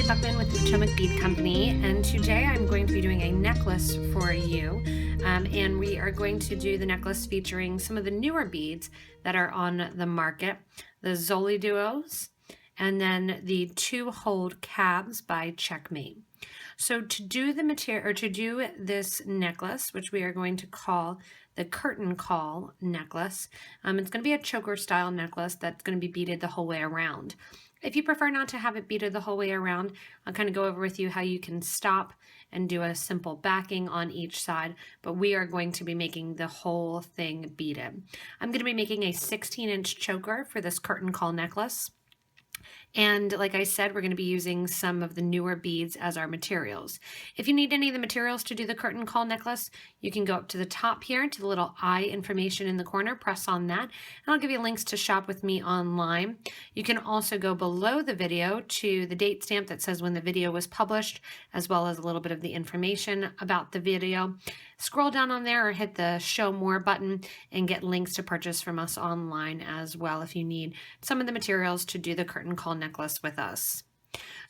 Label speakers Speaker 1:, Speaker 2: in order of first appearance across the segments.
Speaker 1: with the Potomac Bead Company, and today I'm going to be doing a necklace for you, and we are going to do the necklace featuring some of the newer beads that are on the market, the ZoliDuos, and then the 2-hold cabs by Checkmate. So to do the material, or to do this necklace, which we are going to call the curtain call necklace, it's going to be a choker style necklace that's going to be beaded the whole way around. If you prefer not to have it beaded the whole way around, I'll kind of go over with you how you can stop and do a simple backing on each side, but we are going to be making the whole thing beaded. I'm going to be making a 16-inch choker for this curtain call necklace. And like I said, we're going to be using some of the newer beads as our materials. If you need any of the materials to do the curtain call necklace, you can go up to the top here to the little eye information in the corner, press on that, and I'll give you links to shop with me online. You can also go below the video to the date stamp that says when the video was published, as well as a little bit of the information about the video. Scroll down on there or hit the show more button and get links to purchase from us online as well if you need some of the materials to do the curtain call necklace with us.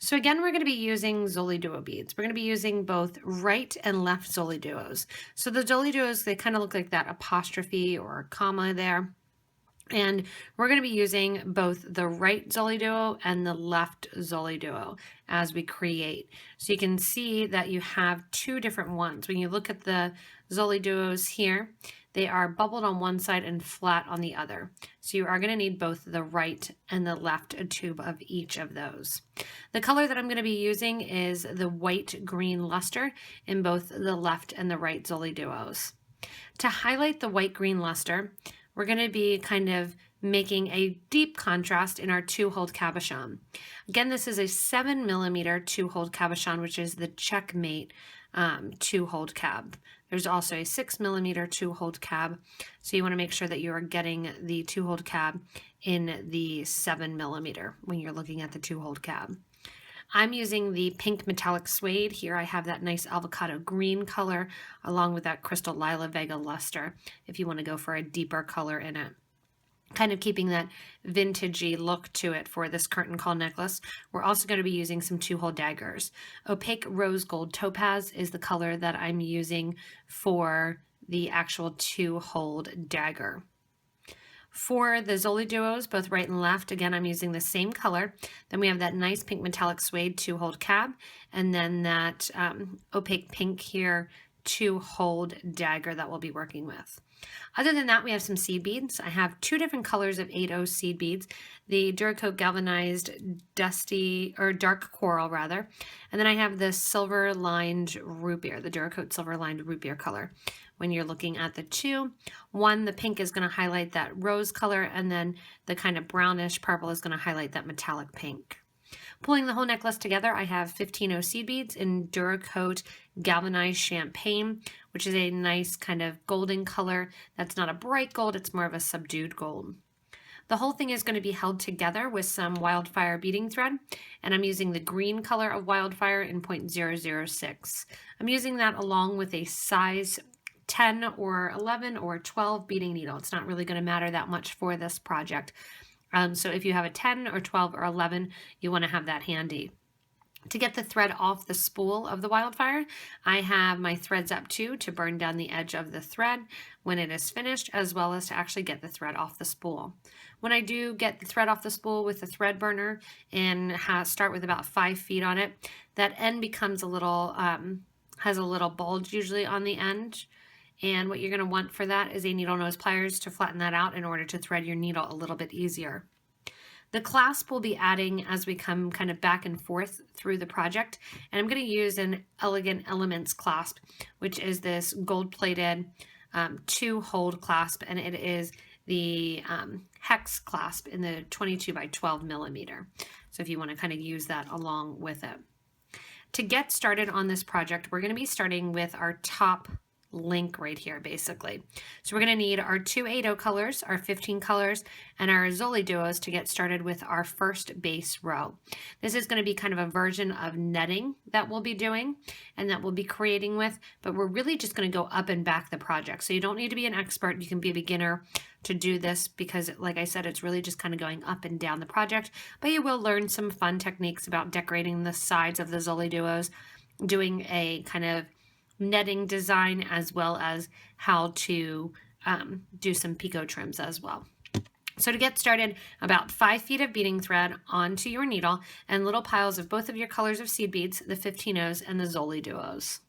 Speaker 1: So again, we're going to be using ZoliDuo beads. We're going to be using both right and left ZoliDuos. So the ZoliDuos, they kind of look like that apostrophe or comma there. And we're going to be using both the right ZoliDuo and the left ZoliDuo as we create. So you can see that you have two different ones. When you look at the ZoliDuos here, they are bubbled on one side and flat on the other. So you are going to need both the right and the left tube of each of those. The color that I'm going to be using is the white-green luster in both the left and the right ZoliDuos. To highlight the white-green luster, we're going to be kind of making a deep contrast in our 2-hold cabochon. Again, this is a 7mm 2-hold cabochon, which is the Checkmate 2-hold cab. There's also a 6mm 2-hold cab, so you want to make sure that you are getting the 2-hold cab in the 7mm when you're looking at the 2-hold cab. I'm using the pink metallic suede. Here I have that nice avocado green color along with that crystal Lila Vega luster if you want to go for a deeper color in it. Kind of keeping that vintagey look to it for this curtain call necklace. We're also going to be using some 2-hold daggers. Opaque rose gold topaz is the color that I'm using for the actual 2-hold dagger. For the ZoliDuos, both right and left, again, I'm using the same color. Then we have that nice pink metallic suede 2-hold cab, and then that opaque pink here 2-hold dagger that we'll be working with. Other than that, we have some seed beads. I have 2 different colors of 8/0 seed beads, the Duracoat Galvanized Dusty, or Dark Coral rather, and then I have the silver lined root beer, the Duracoat silver lined root beer color. When you're looking at the two, one, the pink is going to highlight that rose color, and then the kind of brownish purple is going to highlight that metallic pink. Pulling the whole necklace together, I have 15/0 seed beads in Duracoat Galvanized Champagne, which is a nice kind of golden color. That's not a bright gold, it's more of a subdued gold. The whole thing is going to be held together with some wildfire beading thread, and I'm using the green color of wildfire in 0.006. I'm using that along with a size 10 or 11 or 12 beading needle. It's not really going to matter that much for this project. So if you have a 10 or 12 or 11, you want to have that handy. To get the thread off the spool of the wildfire, I have my threads up to burn down the edge of the thread when it is finished, as well as to actually get the thread off the spool. When I do get the thread off the spool with the thread burner and start with about 5 feet on it, that end becomes a little, has a little bulge usually on the end. And what you're going to want for that is a needle nose pliers to flatten that out in order to thread your needle a little bit easier. The clasp we'll be adding as we come kind of back and forth through the project, and I'm going to use an Elegant Elements clasp, which is this gold-plated 2-hold clasp, and it is the hex clasp in the 22 by 12mm. So if you want to kind of use that along with it. To get started on this project, we're going to be starting with our top link right here basically. So we're going to need our 2 8-0 colors, our 15 colors, and our ZoliDuos to get started with our first base row. This is going to be kind of a version of netting that we'll be doing and that we'll be creating with, but we're really just going to go up and back the project. So you don't need to be an expert, you can be a beginner to do this because like I said, it's really just kind of going up and down the project, but you will learn some fun techniques about decorating the sides of the ZoliDuos, doing a kind of netting design, as well as how to do some picot trims as well. So to get started, about 5 feet of beading thread onto your needle and little piles of both of your colors of seed beads, the 15-0s and the ZoliDuos.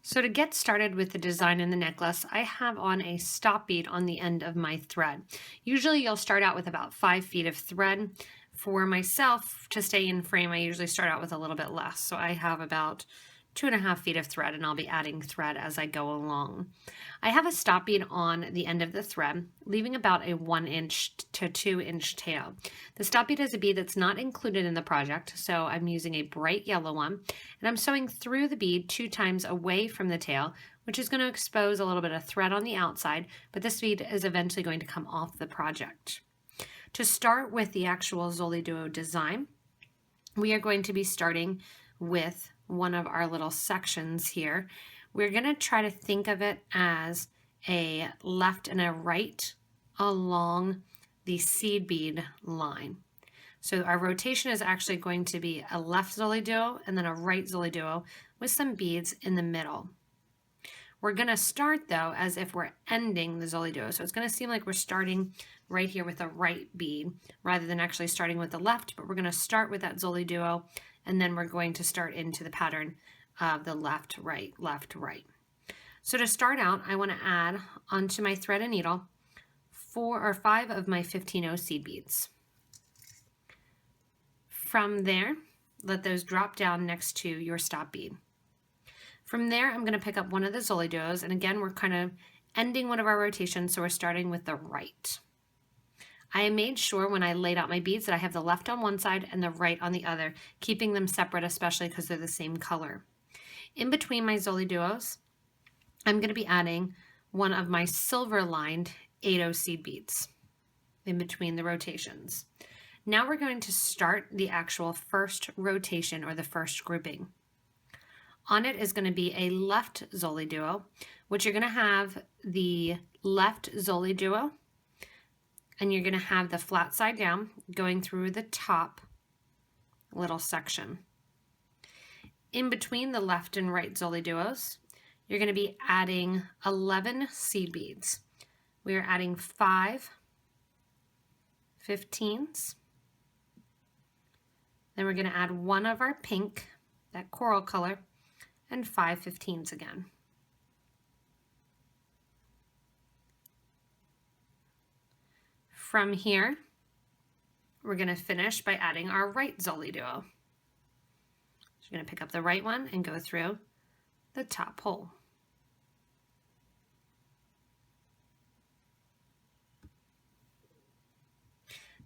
Speaker 1: So to get started with the design in the necklace, I have on a stop bead on the end of my thread. Usually you'll start out with about 5 feet of thread. For myself, to stay in frame, I usually start out with a little bit less. So I have about 2.5 feet of thread, and I'll be adding thread as I go along. I have a stop bead on the end of the thread, leaving about a 1 inch to 2 inch tail. The stop bead is a bead that's not included in the project, so I'm using a bright yellow one, and I'm sewing through the bead 2 times away from the tail, which is going to expose a little bit of thread on the outside, but this bead is eventually going to come off the project. To start with the actual ZoliDuo design, we are going to be starting with one of our little sections here. We're going to try to think of it as a left and a right along the seed bead line. So our rotation is actually going to be a left ZoliDuo and then a right ZoliDuo with some beads in the middle. We're going to start though as if we're ending the ZoliDuo. So it's going to seem like we're starting right here with a right bead rather than actually starting with the left, but we're going to start with that ZoliDuo and then we're going to start into the pattern of the left, right, left, right. So to start out, I want to add onto my thread and needle 4 or 5 of my 15-0 seed beads. From there, let those drop down next to your stop bead. From there, I'm going to pick up one of the ZoliDuos, and again, we're kind of ending one of our rotations, so we're starting with the right. I made sure when I laid out my beads that I have the left on one side and the right on the other, keeping them separate, especially because they're the same color. In between my ZoliDuos, I'm going to be adding one of my silver lined 8-0 seed beads in between the rotations. Now we're going to start the actual first rotation or the first grouping. On it is going to be a left ZoliDuo, which you're going to have the left ZoliDuo, and you're going to have the flat side down going through the top little section. In between the left and right ZoliDuos, you're going to be adding 11 seed beads. We are adding 5 15s. Then we're going to add one of our pink, that coral color, and 5 15s again. From here, we're going to finish by adding our right ZoliDuo. So you're going to pick up the right one and go through the top hole.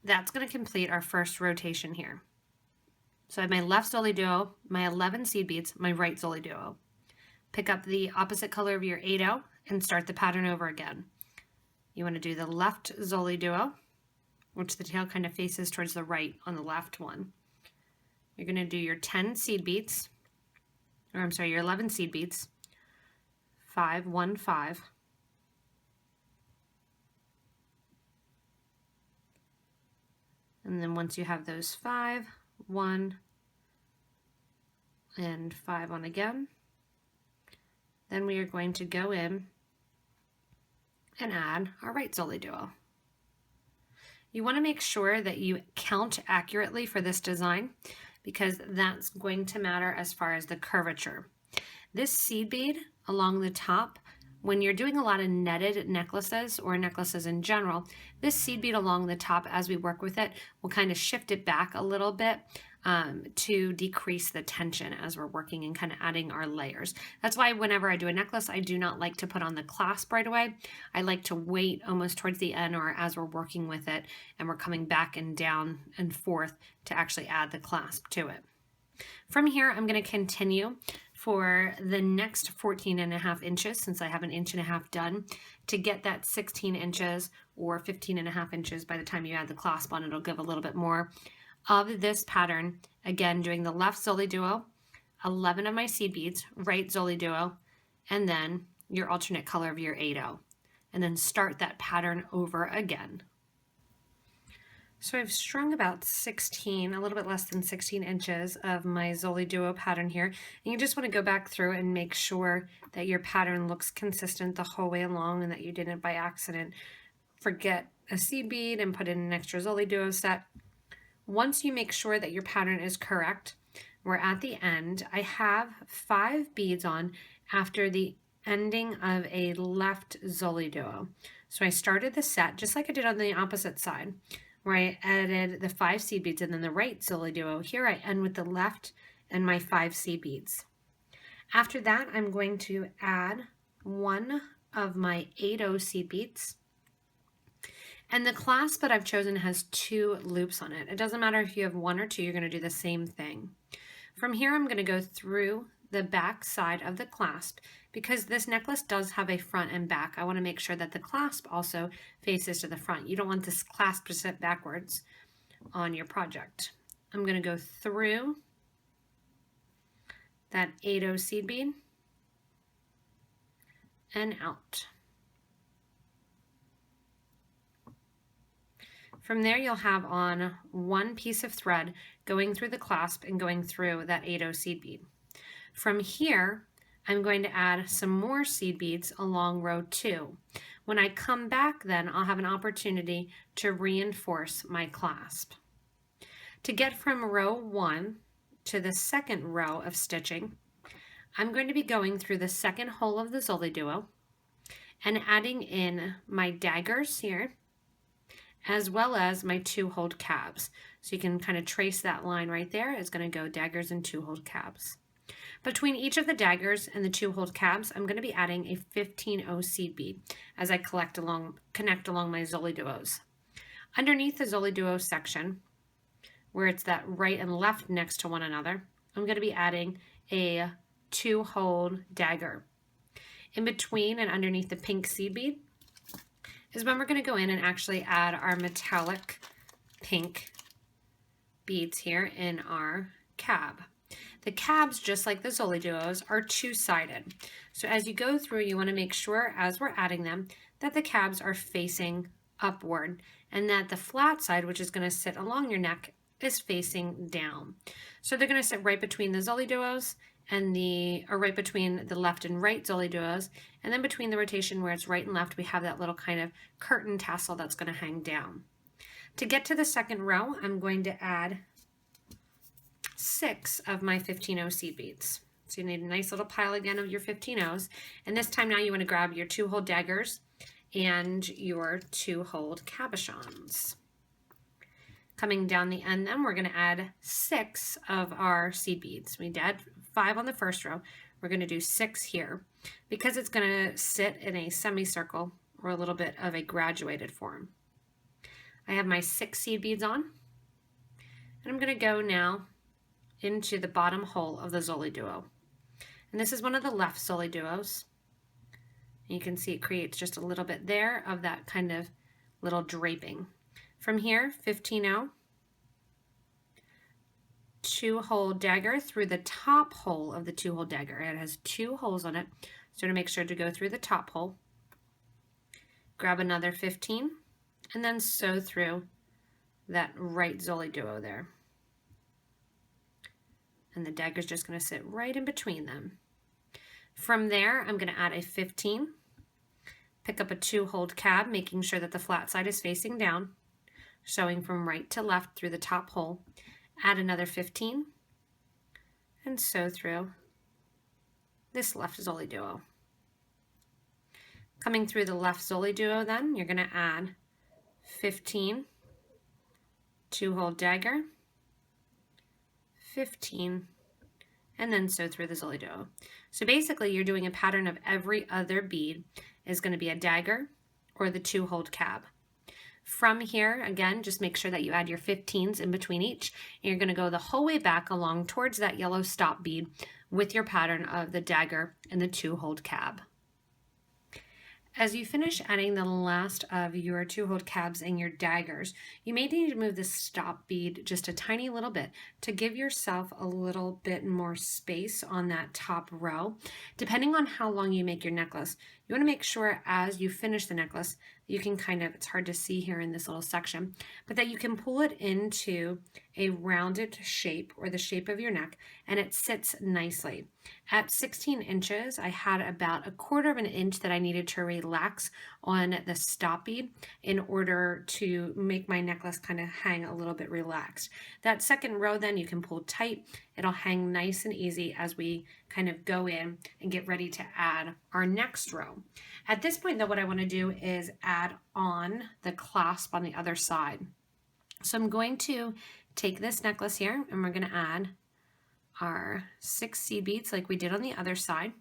Speaker 1: That's going to complete our first rotation here. So I have my left ZoliDuo, my 11 seed beads, my right ZoliDuo. Pick up the opposite color of your 8-0 and start the pattern over again. You want to do the left ZoliDuo, which the tail kind of faces towards the right on the left one. You're going to do your 10 seed beads, or I'm sorry, your 11 seed beads, 5 1 5. And then once you have those 5 1 and 5 on again, then we are going to go in and add our right ZoliDuo. You want to make sure that you count accurately for this design because that's going to matter as far as the curvature. This seed bead along the top, when you're doing a lot of netted necklaces or necklaces in general, this seed bead along the top as we work with it will kind of shift it back a little bit to decrease the tension as we're working and kind of adding our layers. That's why whenever I do a necklace, I do not like to put on the clasp right away. I like to wait almost towards the end or as we're working with it and we're coming back and down and forth to actually add the clasp to it. From here, I'm going to continue for the next 14.5 inches, since I have 1.5 inches done, to get that 16 inches or 15.5 inches. By the time you add the clasp on, it'll give a little bit more of this pattern. Again, doing the left ZoliDuo, 11 of my seed beads, right ZoliDuo, and then your alternate color of your 8/0, and then start that pattern over again. So I've strung about 16, a little bit less than 16 inches of my ZoliDuo pattern here. And you just want to go back through and make sure that your pattern looks consistent the whole way along and that you didn't by accident forget a seed bead and put in an extra ZoliDuo set. Once you make sure that your pattern is correct, we're at the end. I have 5 beads on after the ending of a left ZoliDuo. So I started the set just like I did on the opposite side, where I added the 5 seed beads, and then the right ZoliDuo. Here I end with the left and my 5 seed beads. After that, I'm going to add 1 of my 8/0 seed beads. And the clasp that I've chosen has 2 loops on it. It doesn't matter if you have 1 or 2, you're going to do the same thing. From here, I'm going to go through the back side of the clasp. Because this necklace does have a front and back, I want to make sure that the clasp also faces to the front. You don't want this clasp to sit backwards on your project. I'm going to go through that 8/0 seed bead and out. From there, you'll have on 1 piece of thread going through the clasp and going through that 8/0 seed bead. From here, I'm going to add some more seed beads along row 2. When I come back then, I'll have an opportunity to reinforce my clasp. To get from row 1 to the second row of stitching, I'm going to be going through the second hole of the ZoliDuo and adding in my daggers here, as well as my 2-holed cabs. So you can kind of trace that line right there. It's going to go daggers and 2-holed cabs. Between each of the daggers and the 2-holed cabs, I'm going to be adding a 15/0 seed bead as I connect along my ZoliDuos. Underneath the ZoliDuo section, where it's that right and left next to one another, I'm going to be adding a 2-holed dagger. In between and underneath the pink seed bead is when we're going to go in and actually add our metallic pink beads here in our cab. The cabs, just like the ZoliDuos, are 2-sided. So as you go through, you want to make sure, as we're adding them, that the cabs are facing upward and that the flat side, which is going to sit along your neck, is facing down. So they're going to sit right between the ZoliDuos and right between the left and right ZoliDuos, and then between the rotation where it's right and left, we have that little kind of curtain tassel that's going to hang down. To get to the second row, I'm going to add 6 of my 15/0 seed beads. So you need a nice little pile again of your 15/0s. And this time now you want to grab your 2-holed daggers and your 2-holed cabochons. Coming down the end then, we're going to add 6 of our seed beads. We did 5 on the first row. We're going to do 6 here because it's going to sit in a semicircle or a little bit of a graduated form. I have my 6 seed beads on, and I'm going to go now into the bottom hole of the ZoliDuo. And this is one of the left ZoliDuos. You can see it creates just a little bit there of that kind of little draping. From here, 15/0, 2-holed dagger through the top hole of the 2-holed dagger. It has 2 holes on it, so to make sure to go through the top hole. Grab another 15, and then sew through that right ZoliDuo there. And the dagger is just going to sit right in between them. From there, I'm going to add a 15, pick up a 2-holed cab, making sure that the flat side is facing down, sewing from right to left through the top hole, add another 15, and sew through this left ZoliDuo. Coming through the left ZoliDuo then, you're going to add 15, 2-holed dagger, 15, and then sew through the ZoliDuo. So basically you're doing a pattern of every other bead is going to be a dagger or the 2-holed cab. From here, again, just make sure that you add your 15s in between each, and you're going to go the whole way back along towards that yellow stop bead with your pattern of the dagger and the 2-holed cab. As you finish adding the last of your 2-holed cabs and your daggers, you may need to move the stop bead just a tiny little bit to give yourself a little bit more space on that top row. Depending on how long you make your necklace, you want to make sure as you finish the necklace, you can kind of, it's hard to see here in this little section, but that you can pull it into a rounded shape or the shape of your neck, and it sits nicely. At 16 inches, I had about 1/4 of an inch that I needed to relax on the stop bead in order to make my necklace kind of hang a little bit relaxed. That second row then you can pull tight. It'll hang nice and easy as we kind of go in and get ready to add our next row. At this point though, what I want to do is add on the clasp on the other side. So I'm going to take this necklace here and we're going to add our 6 seed beads like we did on the other side.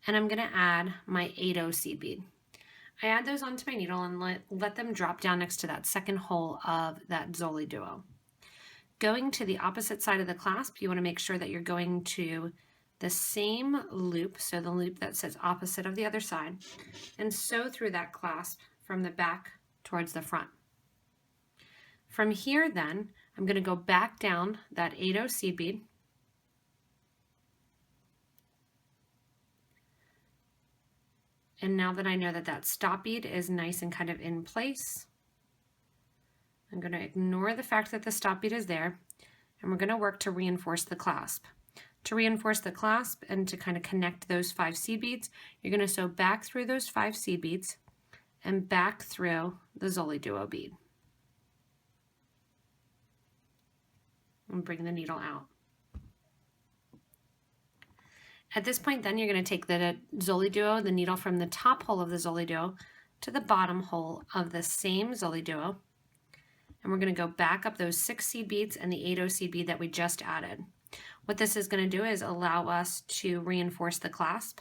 Speaker 1: And I'm going to add my 8/0 seed bead. I add those onto my needle and let them drop down next to that second hole of that ZoliDuo. Going to the opposite side of the clasp, you want to make sure that you're going to the same loop, so the loop that sits opposite of the other side, and sew through that clasp from the back towards the front. From here then, I'm going to go back down that 8/0 seed bead, and now that I know that that stop bead is nice and kind of in place, I'm going to ignore the fact that the stop bead is there, and we're going to work to reinforce the clasp. To reinforce the clasp and to kind of connect those 5 seed beads, you're going to sew back through those 5 seed beads and back through the ZoliDuo bead. And bring the needle out. At this point then, you're going to take the ZoliDuo, the needle from the top hole of the ZoliDuo to the bottom hole of the same ZoliDuo, and we're going to go back up those 6 seed beads and the 8/0 seed bead that we just added. What this is going to do is allow us to reinforce the clasp,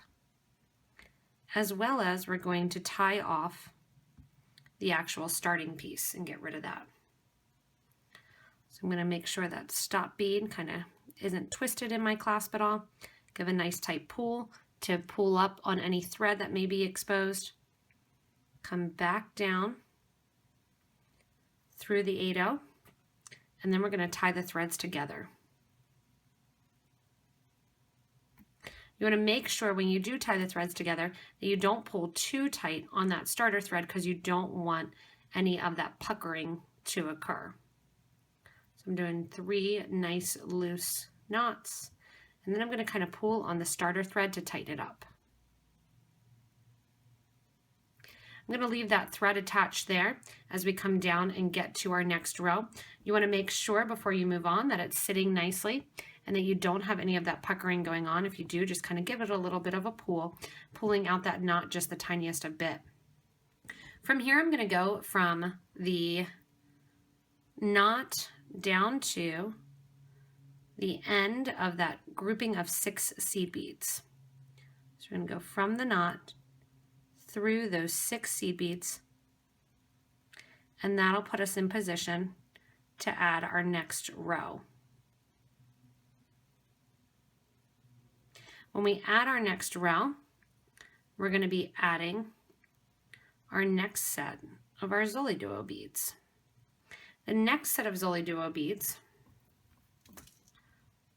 Speaker 1: as well as we're going to tie off the actual starting piece and get rid of that. So I'm going to make sure that stop bead kind of isn't twisted in my clasp at all. Give a nice tight pull to pull up on any thread that may be exposed. Come back down through the 8/0, and then we're going to tie the threads together. You want to make sure when you do tie the threads together that you don't pull too tight on that starter thread, because you don't want any of that puckering to occur. So I'm doing 3 nice loose knots, and then I'm going to kind of pull on the starter thread to tighten it up. I'm going to leave that thread attached there as we come down and get to our next row. You want to make sure before you move on that it's sitting nicely and that you don't have any of that puckering going on. If you do, just kind of give it a little bit of a pull, pulling out that knot just the tiniest of bit. From here, I'm going to go from the knot down to the end of that grouping of 6 seed beads. So we're going to go from the knot through those 6 seed beads, and that'll put us in position to add our next row. When we add our next row, we're going to be adding our next set of our ZoliDuo beads. The next set of ZoliDuo beads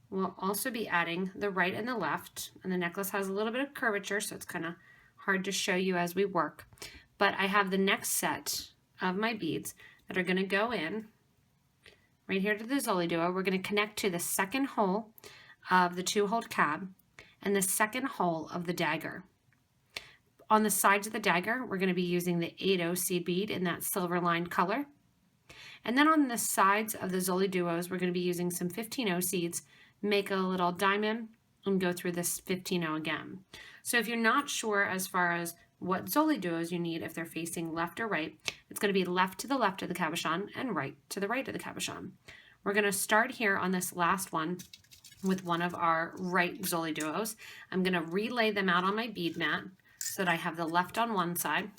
Speaker 1: we'll also be adding the right and the left, and the necklace has a little bit of curvature, so it's kind of hard to show you as we work. But I have the next set of my beads that are going to go in right here to the ZoliDuo. We're going to connect to the second hole of the 2-holed cab and the second hole of the dagger. On the sides of the dagger, we're going to be using the 8/0 seed bead in that silver lined color. And then on the sides of the ZoliDuos, we're going to be using some 15/0 seeds, make a little diamond, and go through this 15/0 again. So if you're not sure as far as what ZoliDuos you need, if they're facing left or right, it's going to be left to the left of the cabochon and right to the right of the cabochon. We're going to start here on this last one with one of our right ZoliDuos. I'm going to relay them out on my bead mat so that I have the left on one side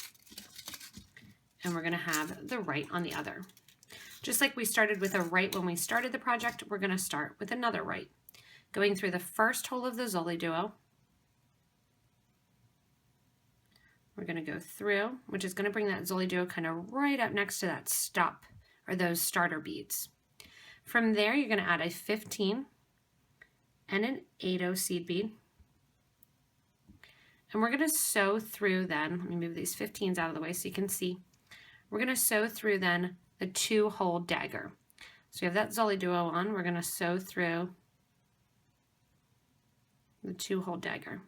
Speaker 1: and we're going to have the right on the other. Just like we started with a right when we started the project, we're going to start with another right. going through the first hole of the ZoliDuo. We're going to go through, which is going to bring that ZoliDuo kind of right up next to that stop or those starter beads. From there, you're going to add a 15 and an 8/0 seed bead. And we're going to sew through then, let me move these 15s out of the way so you can see. We're going to sew through then the 2-hole dagger. So we have that ZoliDuo on, we're going to sew through the 2-hole dagger.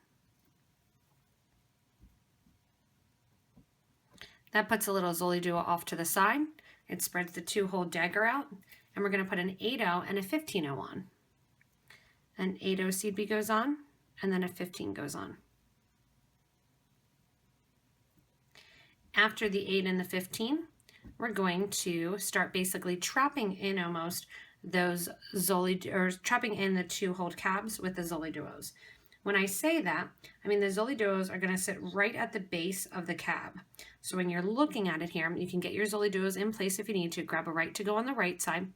Speaker 1: That puts a little ZoliDuo off to the side. It spreads the 2-hole dagger out, and we're going to put an 8/0 and a 15/0 on. An 8/0 seed bead goes on, and then a 15 goes on. After the 8 and the 15, we're going to start basically trapping in almost those trapping in the 2-hole cabs with the ZoliDuos. When I say that, I mean the ZoliDuos are going to sit right at the base of the cab. So when you're looking at it here, you can get your ZoliDuos in place if you need to. Grab a right to go on the right side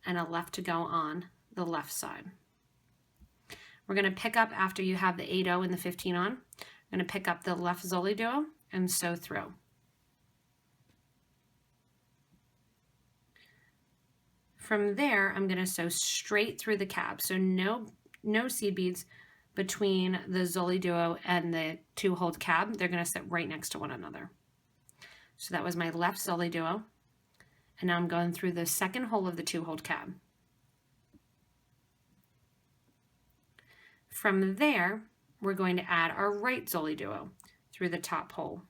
Speaker 1: and a left to go on the left side. We're going to pick up after you have the 8/0 and the 15 on. I'm going to pick up the left ZoliDuo and sew through. From there, I'm going to sew straight through the cab. So no seed beads between the ZoliDuo and the 2-hole cab. They're going to sit right next to one another. So that was my left ZoliDuo. And now I'm going through the second hole of the 2-hole cab. From there, we're going to add our right ZoliDuo through the top hole.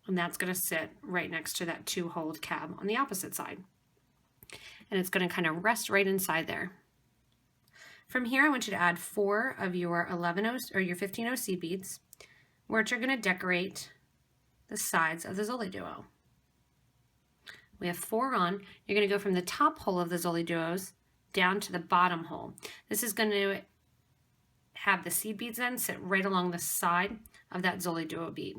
Speaker 1: And that's going to sit right next to that 2-hole cab on the opposite side. And it's going to kind of rest right inside there. From here, I want you to add 4 of your 11/0 or your 15/0 seed beads, which are going to decorate the sides of the ZoliDuo. We have 4 on. You're going to go from the top hole of the ZoliDuos down to the bottom hole. This is going to have the seed beads then sit right along the side of that ZoliDuo bead.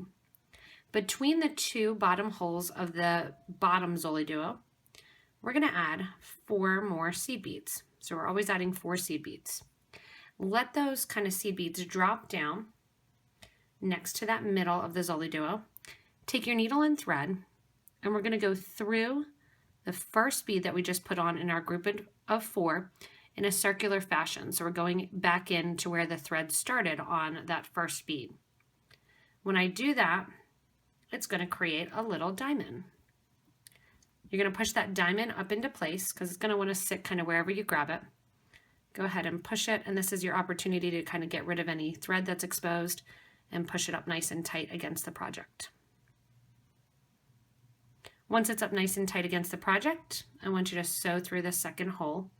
Speaker 1: Between the 2 bottom holes of the bottom ZoliDuo, we're going to add 4 more seed beads. So we're always adding 4 seed beads. Let those kind of seed beads drop down next to that middle of the ZoliDuo. Take your needle and thread, and we're going to go through the first bead that we just put on in our group of 4 in a circular fashion. So we're going back into where the thread started on that first bead. When I do that, it's going to create a little diamond. You're going to push that diamond up into place because it's going to want to sit kind of wherever you grab it. Go ahead and push it, and this is your opportunity to kind of get rid of any thread that's exposed and push it up nice and tight against the project. Once it's up nice and tight against the project, I want you to sew through the second hole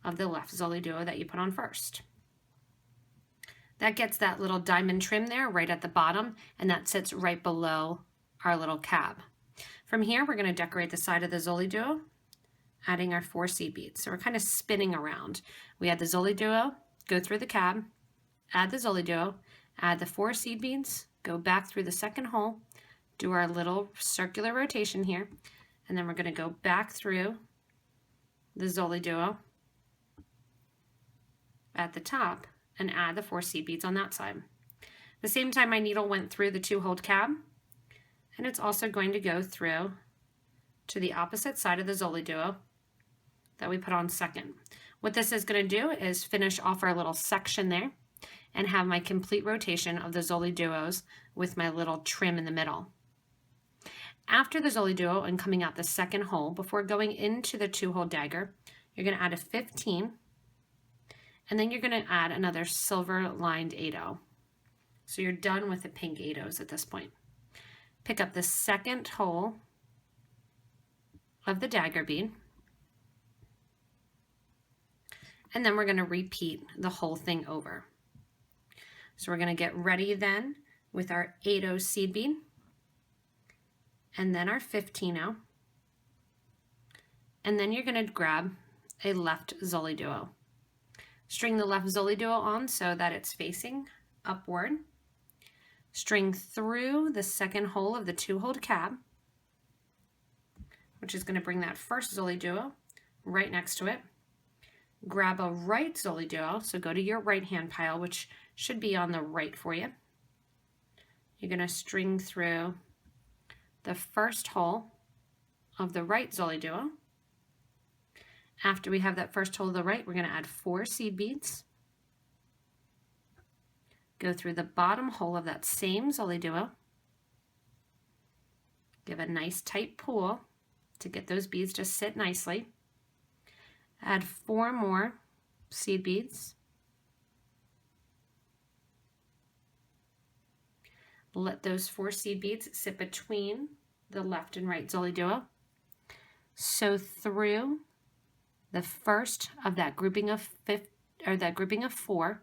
Speaker 1: of the left ZoliDuo that you put on first. That gets that little diamond trim there right at the bottom, and that sits right below our little cab. From here, we're going to decorate the side of the ZoliDuo, adding our 4 seed beads. So we're kind of spinning around. We add the ZoliDuo, go through the cab, add the ZoliDuo, add the 4 seed beads, go back through the second hole, do our little circular rotation here, and then we're going to go back through the ZoliDuo at the top and add the 4 seed beads on that side. At the same time, my needle went through the 2-hole cab, and it's also going to go through to the opposite side of the ZoliDuo that we put on second. What this is going to do is finish off our little section there and have my complete rotation of the ZoliDuos with my little trim in the middle. After the ZoliDuo and coming out the second hole, before going into the 2-hole dagger, you're going to add a 15, and then you're going to add another silver lined 8/0. So you're done with the pink 8/0s at this point. Pick up the second hole of the dagger bead, and then we're going to repeat the whole thing over. So we're going to get ready then with our 8/0 seed bead, and then our 15/0, and then you're going to grab a left ZoliDuo. String the left ZoliDuo on so that it's facing upward. String through the second hole of the 2-hole cab, which is going to bring that first ZoliDuo right next to it. grab a right ZoliDuo, so go to your right hand pile, which should be on the right for you. You're going to string through the first hole of the right ZoliDuo. After we have that first hole of the right, we're going to add 4 seed beads. Go through the bottom hole of that same ZoliDuo. Give a nice tight pull to get those beads to sit nicely. Add 4 more seed beads. Let those 4 seed beads sit between the left and right ZoliDuo. Sew through the first of that grouping of 4,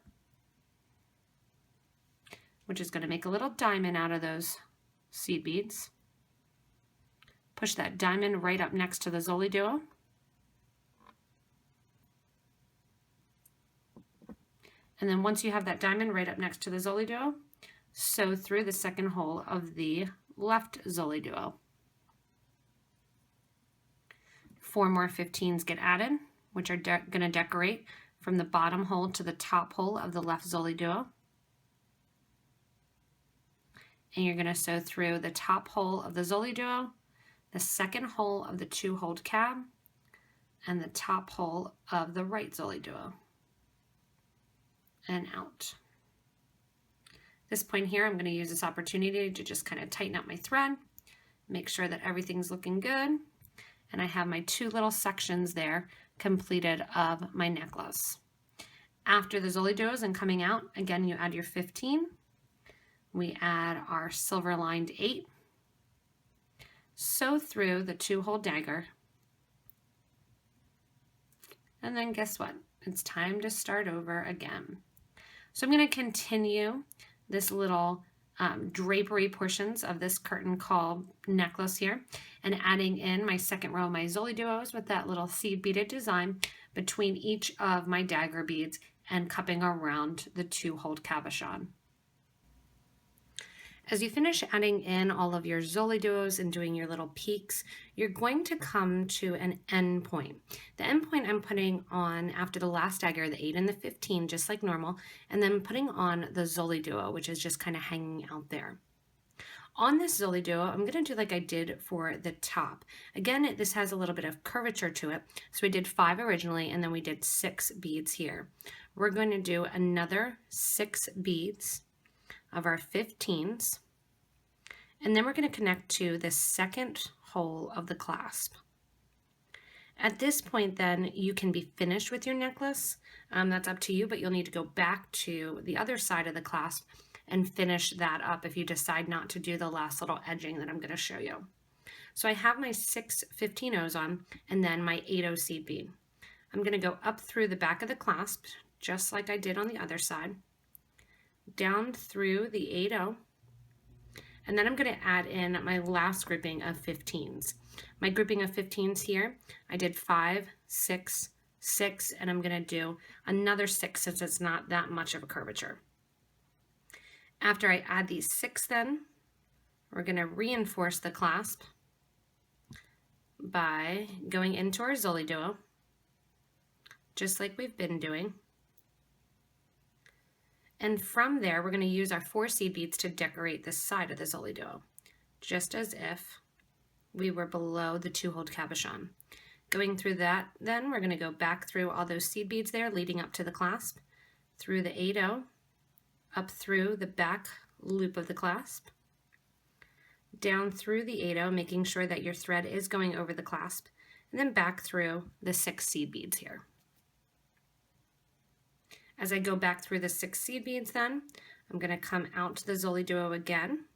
Speaker 1: which is going to make a little diamond out of those seed beads. Push that diamond right up next to the ZoliDuo. And then once you have that diamond right up next to the ZoliDuo, sew through the second hole of the left ZoliDuo. 4 more 15s get added, which are going to decorate from the bottom hole to the top hole of the left ZoliDuo. And you're going to sew through the top hole of the ZoliDuo, the second hole of the 2-holed cab, and the top hole of the right ZoliDuo. And out. At this point here, I'm going to use this opportunity to just kind of tighten up my thread, make sure that everything's looking good, and I have my 2 little sections there completed of my necklace. After the ZoliDuos and coming out, again, you add your 15. We add our silver lined 8. Sew through the 2-hole dagger. And then guess what? It's time to start over again. So I'm going to continue this little drapery portions of this curtain call necklace here and adding in my second row of my ZoliDuos with that little seed beaded design between each of my dagger beads and cupping around the 2-holed cabochon. As you finish adding in all of your ZoliDuos and doing your little peaks, you're going to come to an end point. The end point I'm putting on after the last dagger, the 8 and the 15, just like normal, and then putting on the ZoliDuo, which is just kind of hanging out there. On this ZoliDuo, I'm going to do like I did for the top. Again, this has a little bit of curvature to it. So we did 5 originally, and then we did 6 beads here. We're going to do another 6 beads of our 15s, and then we're going to connect to the second hole of the clasp. At this point then, you can be finished with your necklace. That's up to you, but you'll need to go back to the other side of the clasp and finish that up if you decide not to do the last little edging that I'm going to show you. So I have my 6 15-0s on and then my 8-0 seed bead. I'm going to go up through the back of the clasp, just like I did on the other side, down through the 8-0, and then I'm going to add in my last grouping of 15s. My grouping of 15s here, I did 5, 6, 6, and I'm going to do another 6 since it's not that much of a curvature. After I add these 6 then, we're going to reinforce the clasp by going into our ZoliDuo, just like we've been doing. And from there, we're going to use our 4 seed beads to decorate this side of the ZoliDuo, just as if we were below the 2-holed cabochon. Going through that, then we're going to go back through all those seed beads there leading up to the clasp, through the 8-0, up through the back loop of the clasp, down through the 8-0, making sure that your thread is going over the clasp, and then back through the 6 seed beads here. As I go back through the 6 seed beads then, I'm going to come out to the ZoliDuo again.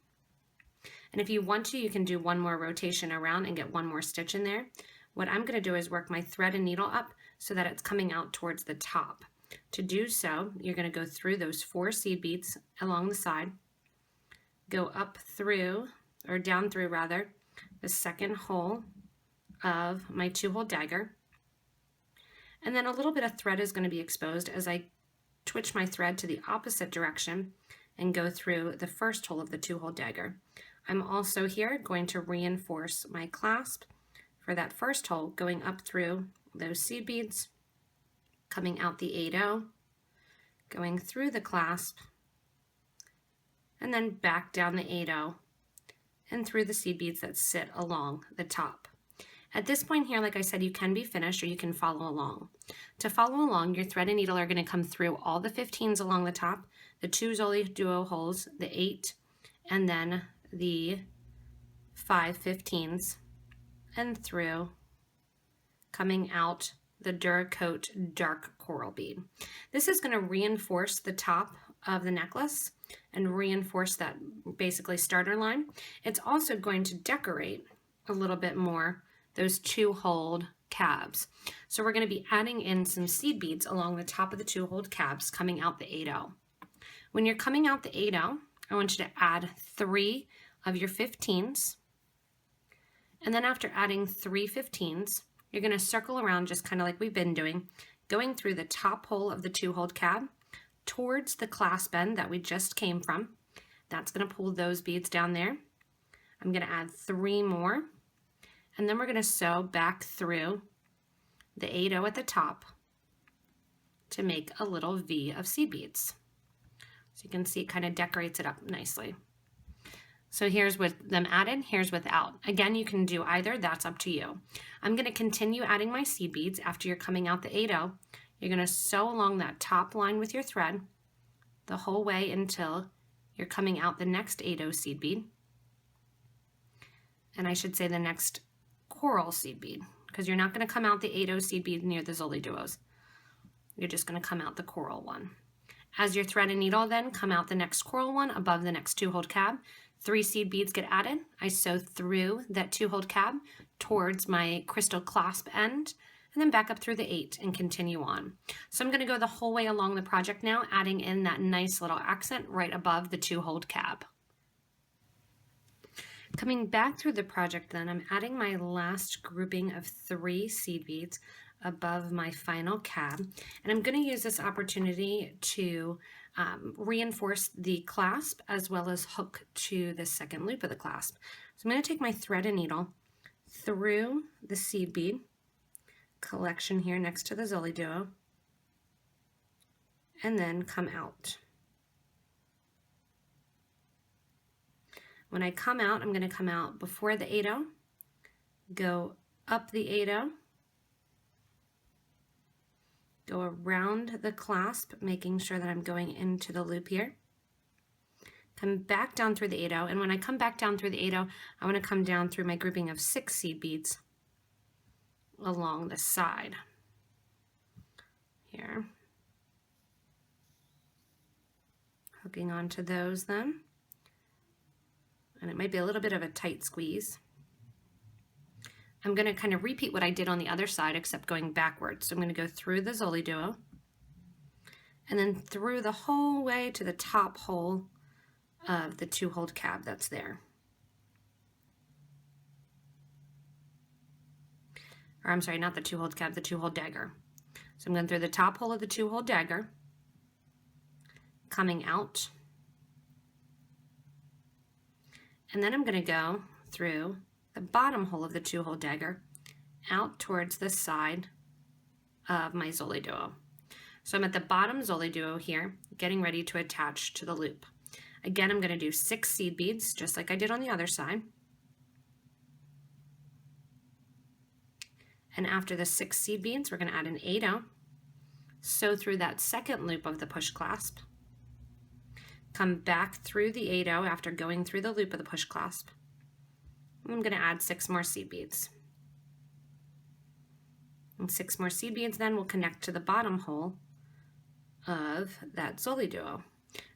Speaker 1: And if you want to, you can do one more rotation around and get one more stitch in there. What I'm going to do is work my thread and needle up so that it's coming out towards the top. To do so, you're going to go through those 4 seed beads along the side, go up through, or down through rather, the second hole of my 2-hole dagger. And then a little bit of thread is going to be exposed as I twitch my thread to the opposite direction and go through the first hole of the 2-hole dagger. I'm also here going to reinforce my clasp for that first hole, going up through those seed beads coming out the 8-0, going through the clasp, and then back down the 8-0 and through the seed beads that sit along the top. At this point here, like I said, you can be finished or you can follow along. To follow along, your thread and needle are going to come through all the 15s along the top, the 2 ZoliDuo holes, the 8, and then the 5 15s, and through, coming out the Duracoat dark coral bead. This is going to reinforce the top of the necklace and reinforce that basically starter line. It's also going to decorate a little bit more those 2-holed cabs. So we're going to be adding in some seed beads along the top of the 2-holed cabs coming out the 8-0. When you're coming out the 8-0, I want you to add 3 of your 15s. And then after adding 3 15s, you're going to circle around just kind of like we've been doing, going through the top hole of the 2-holed cab towards the clasp end that we just came from. That's going to pull those beads down there. I'm going to add 3 more, and then we're going to sew back through the 8-0 at the top to make a little V of seed beads. So you can see it kind of decorates it up nicely. So here's with them added, here's without. Again, you can do either, that's up to you. I'm going to continue adding my seed beads after you're coming out the 8-0. You're going to sew along that top line with your thread the whole way until you're coming out the next 8-0 seed bead. And I should say the next coral seed bead, because you're not going to come out the 8-0 seed bead near the ZoliDuos. You're just going to come out the coral one. As your thread and needle then come out the next coral one above the next 2-holed cab, 3 seed beads get added. I sew through that 2-holed cab towards my crystal clasp end, and then back up through the 8 and continue on. So I'm going to go the whole way along the project now, adding in that nice little accent right above the 2-holed cab. Coming back through the project then, I'm adding my last grouping of 3 seed beads above my final cab, and I'm going to use this opportunity to reinforce the clasp as well as hook to the second loop of the clasp. So I'm going to take my thread and needle through the seed bead collection here next to the ZoliDuo and then come out. When I come out, I'm going to come out before the 8-0, go up the 8-0, go around the clasp, making sure that I'm going into the loop here. Come back down through the 8-0, and when I come back down through the 8-0, I want to come down through my grouping of 6 seed beads along the side here. Hooking onto those then. And it might be a little bit of a tight squeeze. I'm going to kind of repeat what I did on the other side, except going backwards. So I'm going to go through the ZoliDuo and then through the whole way to the top hole of the 2-holed cab that's there. Or I'm sorry, not the 2-holed cab, the 2-holed dagger. So I'm going through the top hole of the 2-holed dagger, coming out, and then I'm going to go through the bottom hole of the 2-holed dagger out towards the side of my ZoliDuo. So I'm at the bottom ZoliDuo here, getting ready to attach to the loop. Again, I'm going to do 6 seed beads, just like I did on the other side. And after the 6 seed beads, we're going to add an 8-0, sew through that second loop of the push clasp, come back through the 8-0 after going through the loop of the push clasp. I'm going to add 6 more seed beads. And 6 more seed beads then will connect to the bottom hole of that ZoliDuo.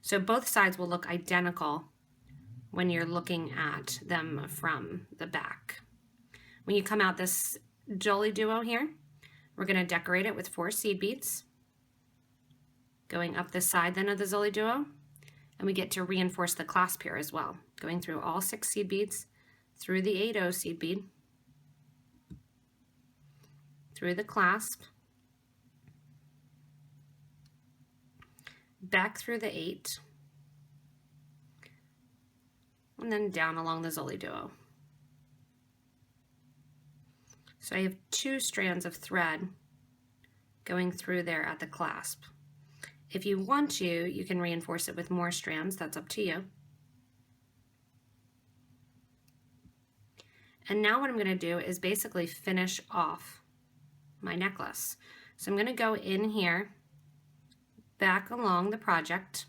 Speaker 1: So both sides will look identical when you're looking at them from the back. When you come out this ZoliDuo here, we're going to decorate it with 4 seed beads, going up the side then of the ZoliDuo, and we get to reinforce the clasp here as well, going through all 6 seed beads, through the 8-0 seed bead, through the clasp, back through the 8, and then down along the ZoliDuo. So I have 2 strands of thread going through there at the clasp. If you want to, you can reinforce it with more strands. That's up to you. And now what I'm going to do is basically finish off my necklace. So I'm going to go in here, back along the project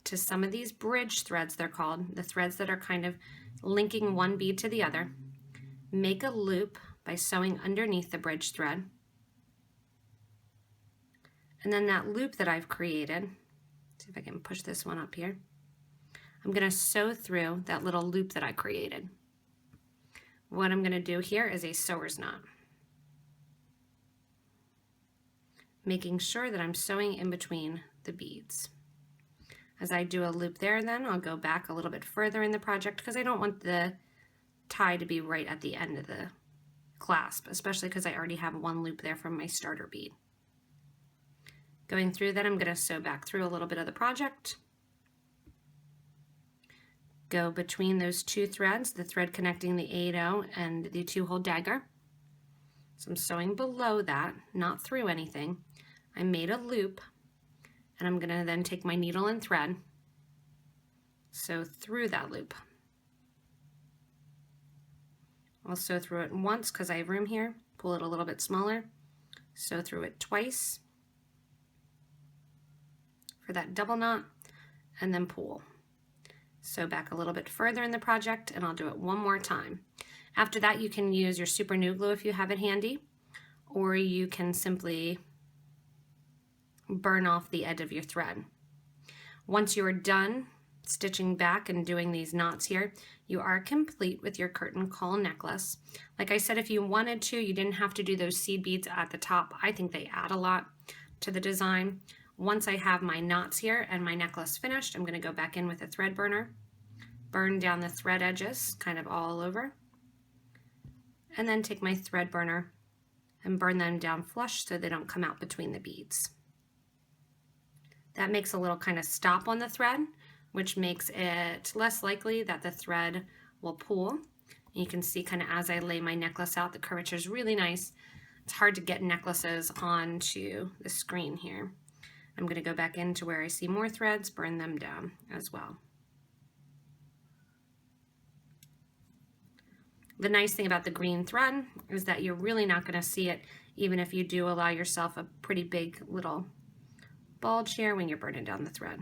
Speaker 1: to some of these bridge threads, they're called, the threads that are kind of linking one bead to the other. Make a loop by sewing underneath the bridge thread. And then that loop that I've created, see if I can push this one up here, I'm going to sew through that little loop that I created. What I'm going to do here is a sewer's knot, making sure that I'm sewing in between the beads. As I do a loop there, then I'll go back a little bit further in the project because I don't want the tie to be right at the end of the clasp, especially because I already have one loop there from my starter bead. Going through that, I'm going to sew back through a little bit of the project. Go between those two threads, the thread connecting the 8/0 and the 2-hole dagger. So I'm sewing below that, not through anything. I made a loop, and I'm going to then take my needle and thread, sew through that loop. I'll sew through it once because I have room here, pull it a little bit smaller, sew through it twice for that double knot, and then pull. Sew back a little bit further in the project, and I'll do it one more time. After that, you can use your super glue if you have it handy, or you can simply burn off the edge of your thread. Once you are done stitching back and doing these knots here, you are complete with your curtain call necklace. Like I said, if you wanted to, you didn't have to do those seed beads at the top. I think they add a lot to the design. Once I have my knots here and my necklace finished, I'm going to go back in with a thread burner, burn down the thread edges kind of all over, and then take my thread burner and burn them down flush so they don't come out between the beads. That makes a little kind of stop on the thread, which makes it less likely that the thread will pull. And you can see kind of as I lay my necklace out, the curvature is really nice. It's hard to get necklaces onto the screen here. I'm going to go back into where I see more threads, burn them down as well. The nice thing about the green thread is that you're really not going to see it even if you do allow yourself a pretty big little bulge here when you're burning down the thread.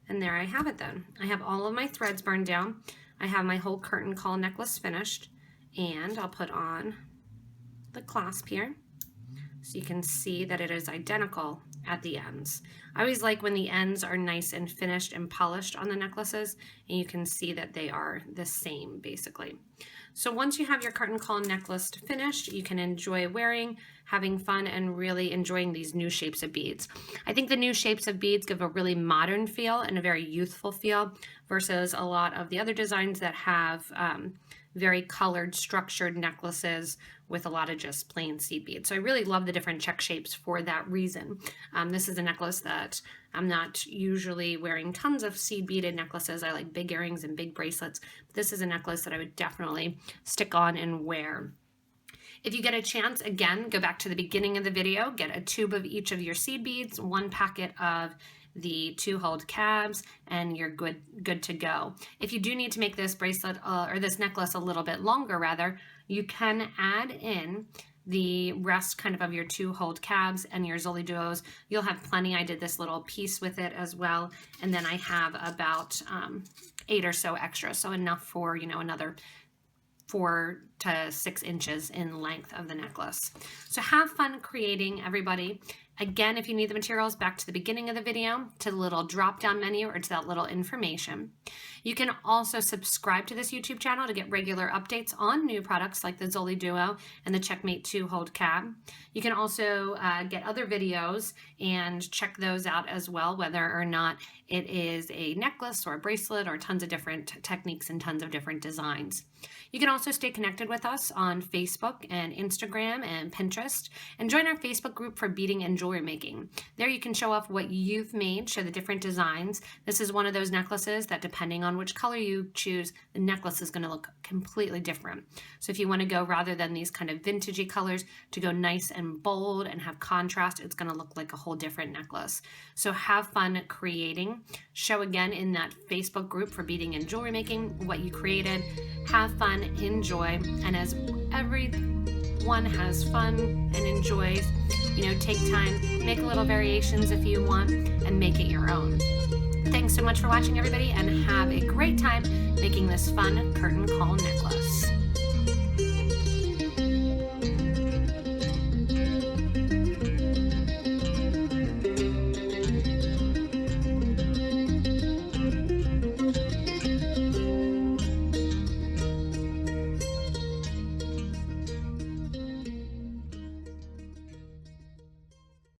Speaker 1: And there I have it then. I have all of my threads burned down. I have my whole curtain call necklace finished, and I'll put on the clasp here, so you can see that it is identical at the ends. I always like when the ends are nice and finished and polished on the necklaces, and you can see that they are the same basically. So once you have your curtain call necklace finished, you can enjoy wearing, having fun, and really enjoying these new shapes of beads. I think the new shapes of beads give a really modern feel and a very youthful feel versus a lot of the other designs that have very colored, structured necklaces with a lot of just plain seed beads. So I really love the different check shapes for that reason. This is a necklace that I'm not usually wearing tons of seed beaded necklaces. I like big earrings and big bracelets. But this is a necklace that I would definitely stick on and wear. If you get a chance, again, go back to the beginning of the video, get a tube of each of your seed beads, 1 packet of the 2-holed cabs, and you're good to go. If you do need to make this bracelet or this necklace a little bit longer rather, you can add in the rest kind of your 2-holed cabs and your ZoliDuos. You'll have plenty. I did this little piece with it as well, and then I have about 8 or so extra, so enough for, you know, another 4 to 6 inches in length of the necklace. So have fun creating, everybody. Again, if you need the materials, back to the beginning of the video, to the little drop-down menu or to that little information. You can also subscribe to this YouTube channel to get regular updates on new products like the ZoliDuo and the Checkmate 2-holed cab. You can also get other videos and check those out as well, whether or not it is a necklace or a bracelet or tons of different techniques and tons of different designs. You can also stay connected with us on Facebook and Instagram and Pinterest, and join our Facebook group for beading and jewelry making. There you can show off what you've made, show the different designs. This is one of those necklaces that, depending on on which color you choose, the necklace is going to look completely different. So if you want to go, rather than these kind of vintagey colors, to go nice and bold and have contrast, it's going to look like a whole different necklace. So have fun creating. Show again in that Facebook group for beading and jewelry making what you created. Have fun, enjoy, and as everyone has fun and enjoys, take time, make little variations if you want, and make it your own. Thanks so much for watching, everybody, and have a great time making this fun curtain call necklace.